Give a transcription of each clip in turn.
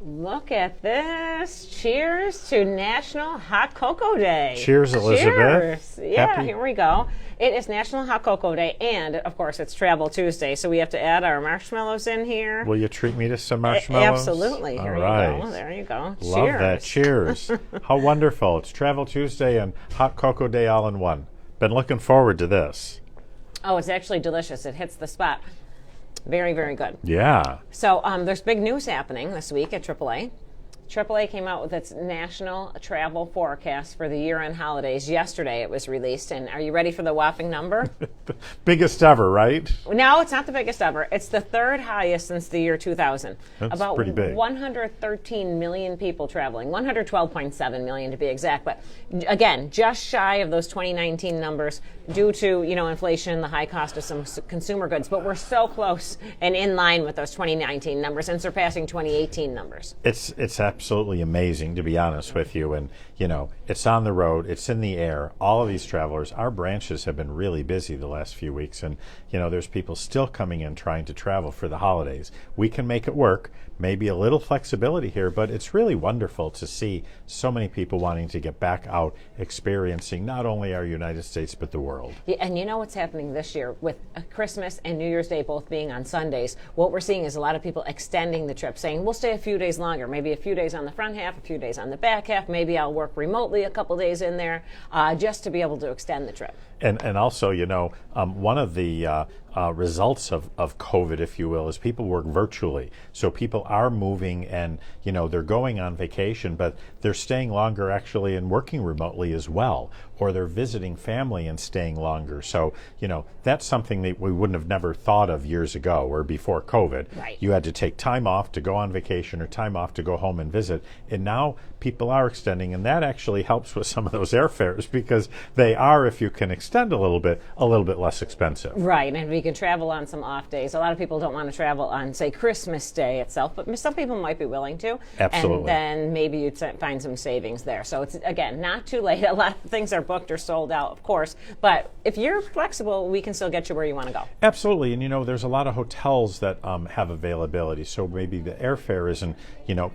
Look at this. Cheers to National Hot Cocoa Day. Cheers, Elizabeth. Cheers. Yeah, here we go. It is National Hot Cocoa Day, and, of course, it's Travel Tuesday, so we have to add our marshmallows in here. Will you treat me to some marshmallows? Absolutely. Here All right. you go. There you go. Love Cheers. that. Cheers. How wonderful. It's Travel Tuesday and Hot Cocoa Day all in one. Been looking forward to this. Oh, it's actually delicious. It hits the spot. Very, very good. Yeah. So there's big news happening this week at AAA. AAA came out with its National Travel Forecast for the year-end holidays. Yesterday it was released, and are you ready for the whopping number? Biggest ever, right? No, it's not the biggest ever. It's the third highest since the year 2000. That's about pretty big. 113 million people traveling, 112.7 million to be exact. But again, just shy of those 2019 numbers due to inflation, the high cost of some consumer goods. But we're so close and in line with those 2019 numbers and surpassing 2018 numbers. It's absolutely amazing, to be honest with you. And, it's on the road, it's in the air. All of these travelers, our branches have been really busy the last few weeks. And, there's people still coming in trying to travel for the holidays. We can make it work. Maybe a little flexibility here, but it's really wonderful to see so many people wanting to get back out, experiencing not only our United States, but the world. Yeah, and you know what's happening this year with Christmas and New Year's Day both being on Sundays? What we're seeing is a lot of people extending the trip, saying, we'll stay a few days longer, maybe a few days on the front half, a few days on the back half, maybe I'll work remotely a couple days in there, just to be able to extend the trip. And also, one of the results of COVID, if you will, is people work virtually. So people are moving and, they're going on vacation, but they're staying longer actually and working remotely as well. Or they're visiting family and staying longer. So, that's something that we wouldn't have never thought of years ago or before COVID. Right. You had to take time off to go on vacation or time off to go home and visit. And now people are extending, and that actually helps with some of those airfares because they are, if you can extend a little bit less expensive. Right, and we can travel on some off days. A lot of people don't want to travel on, say, Christmas Day itself, but some people might be willing to. Absolutely. And then maybe you'd find some savings there. So it's, again, not too late. A lot of things are booked or sold out, of course, but if you're flexible, we can still get you where you want to go. Absolutely, and there's a lot of hotels that have availability, so maybe the airfare isn't,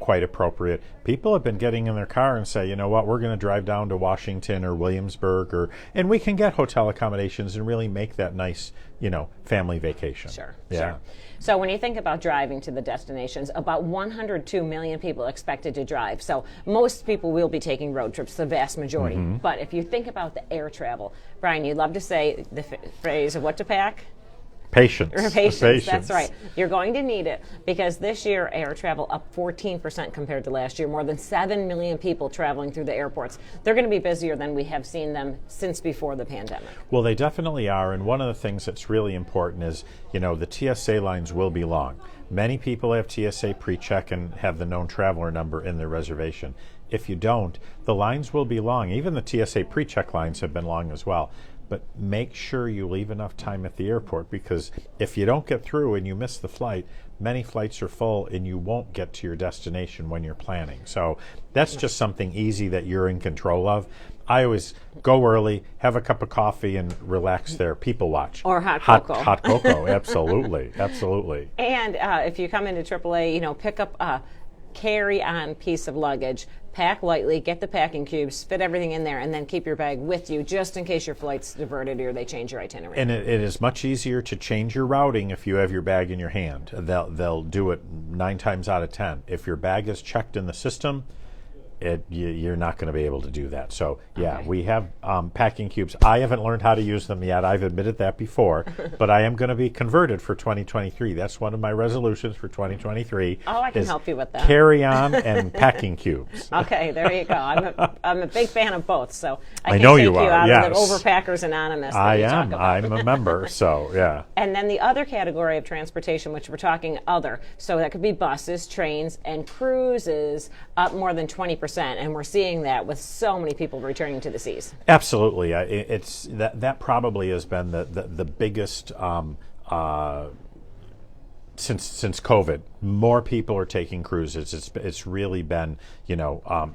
quite appropriate. People have been getting in their car and say, you know what, we're going to drive down to Washington or Williamsburg, and we can get hotel accommodations and really make that nice, family vacation. Sure. Yeah. So when you think about driving to the destinations, about 102 million people expected to drive. So most people will be taking road trips, the vast majority. Mm-hmm. But if you think about the air travel, Brian, you love to say the phrase of what to pack? Patience. Patience, that's right. You're going to need it because this year air travel up 14% compared to last year. More than 7 million people traveling through the airports. They're going to be busier than we have seen them since before the pandemic. Well, they definitely are. And one of the things that's really important is, the TSA lines will be long. Many people have TSA pre-check and have the known traveler number in their reservation. If you don't, the lines will be long. Even the TSA pre-check lines have been long as well. But make sure you leave enough time at the airport because if you don't get through and you miss the flight, many flights are full and you won't get to your destination when you're planning. So that's just something easy that you're in control of. I always go early, have a cup of coffee, and relax there. People watch. Or hot cocoa. Hot cocoa, absolutely, absolutely. And if you come into AAA, pick up a carry-on piece of luggage, pack lightly, get the packing cubes, fit everything in there, and then keep your bag with you just in case your flight's diverted or they change your itinerary. And it is much easier to change your routing if you have your bag in your hand. They'll do it 9 times out of 10. If your bag is checked in the system, you're not going to be able to do that. So, yeah, okay. We have packing cubes. I haven't learned how to use them yet. I've admitted that before. But I am going to be converted for 2023. That's one of my resolutions for 2023. Oh, I can help you with that. Carry-on and packing cubes. Okay, there you go. I'm a big fan of both. So I know you can take you out yes. of the Overpackers Anonymous that I you am. talk about. I'm a member, so, yeah. And then the other category of transportation, which we're talking other, so that could be buses, trains, and cruises, up more than 20%. And we're seeing that with so many people returning to the seas. Absolutely. It's that probably has been the biggest since COVID. More people are taking cruises. It's really been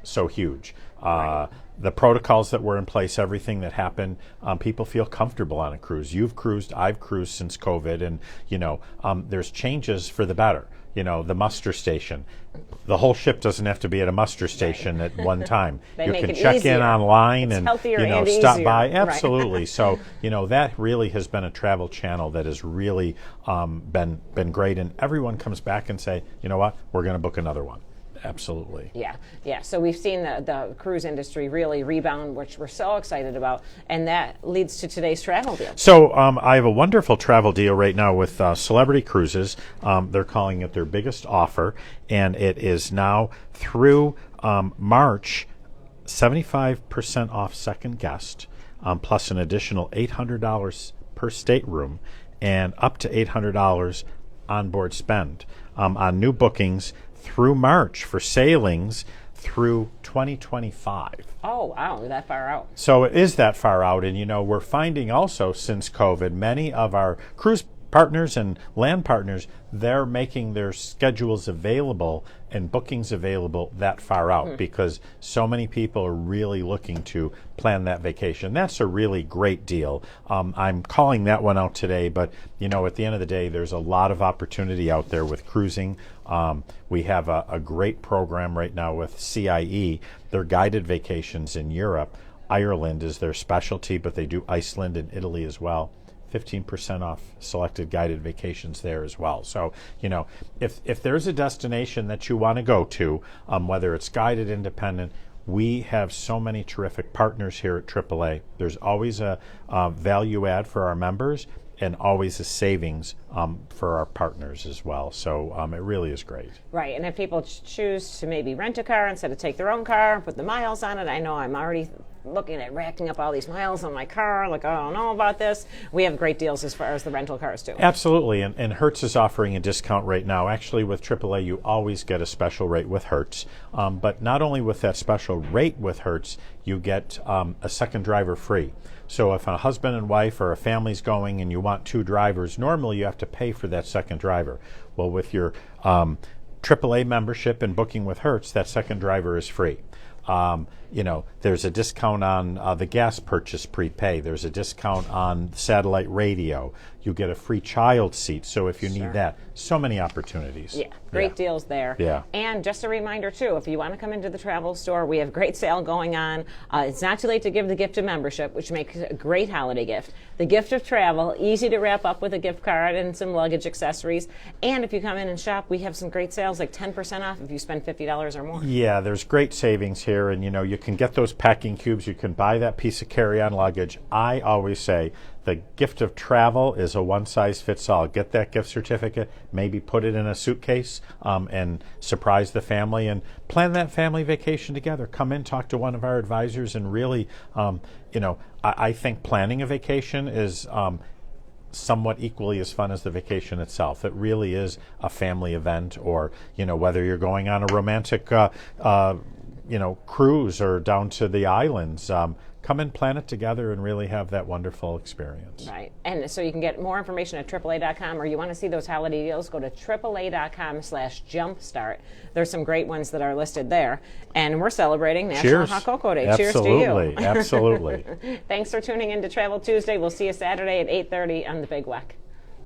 so huge. Right. The protocols that were in place, everything that happened, people feel comfortable on a cruise. You've cruised, I've cruised since COVID, and there's changes for the better. the muster station. The whole ship doesn't have to be at a muster station at one time. They you make can it check easier. in online It's and healthier and stop easier. by. Right. Absolutely. So that really has been a travel channel that has really been great, and everyone comes back and say, you know what, we're going to book another one. Absolutely. Yeah. So we've seen the cruise industry really rebound, which we're so excited about, and that leads to today's travel deal. So I have a wonderful travel deal right now with Celebrity Cruises. They're calling it their biggest offer, and it is now through March, 75% off second guest, plus an additional $800 per stateroom, and up to $800 onboard spend on new bookings through March for sailings through 2025. Oh, wow, that far out. So it is that far out, and we're finding also since COVID, many of our cruise partners and land partners, they're making their schedules available and bookings available that far out because so many people are really looking to plan that vacation. That's a really great deal. I'm calling that one out today, but at the end of the day, there's a lot of opportunity out there with cruising. We have a great program right now with CIE. They're guided vacations in Europe. Ireland is their specialty, but they do Iceland and Italy as well. 15% off selected guided vacations there as well. So, if there's a destination that you want to go to, whether it's guided, independent, we have so many terrific partners here at AAA. There's always a value add for our members and always a savings for our partners as well. So it really is great. Right, and if people choose to maybe rent a car instead of take their own car and put the miles on it, I know I'm already looking at racking up all these miles on my car, like, I don't know about this. We have great deals as far as the rental cars too. Absolutely, and Hertz is offering a discount right now. Actually, with AAA, you always get a special rate with Hertz. But not only with that special rate with Hertz, you get a second driver free. So if a husband and wife or a family's going and you want two drivers, normally you have to pay for that second driver. Well, with your AAA membership and booking with Hertz, that second driver is free. There's a discount on the gas purchase prepay. There's a discount on satellite radio. You get a free child seat. So if you need that, so many opportunities. Yeah, great deals there. Yeah. And just a reminder too, if you want to come into the travel store, we have a great sale going on. It's not too late to give the gift of membership, which makes a great holiday gift. The gift of travel, easy to wrap up with a gift card and some luggage accessories. And if you come in and shop, we have some great sales, like 10% off if you spend $50 or more. Yeah, there's great savings here, and you can get those packing cubes. You can buy that piece of carry-on luggage. I always say the gift of travel is a one-size-fits-all. Get that gift certificate, maybe put it in a suitcase, and surprise the family and plan that family vacation together. Come in, talk to one of our advisors, and really, I think planning a vacation is somewhat equally as fun as the vacation itself. It really is a family event, or whether you're going on a romantic cruise or down to the islands. Come and plan it together and really have that wonderful experience. Right. And so you can get more information at AAA.com, or you want to see those holiday deals, go to AAA.com/jumpstart. There's some great ones that are listed there. And we're celebrating National Hot Cocoa Day. Absolutely. Cheers to you. Absolutely. Thanks for tuning in to Travel Tuesday. We'll see you Saturday at 8:30 on the Big Weck.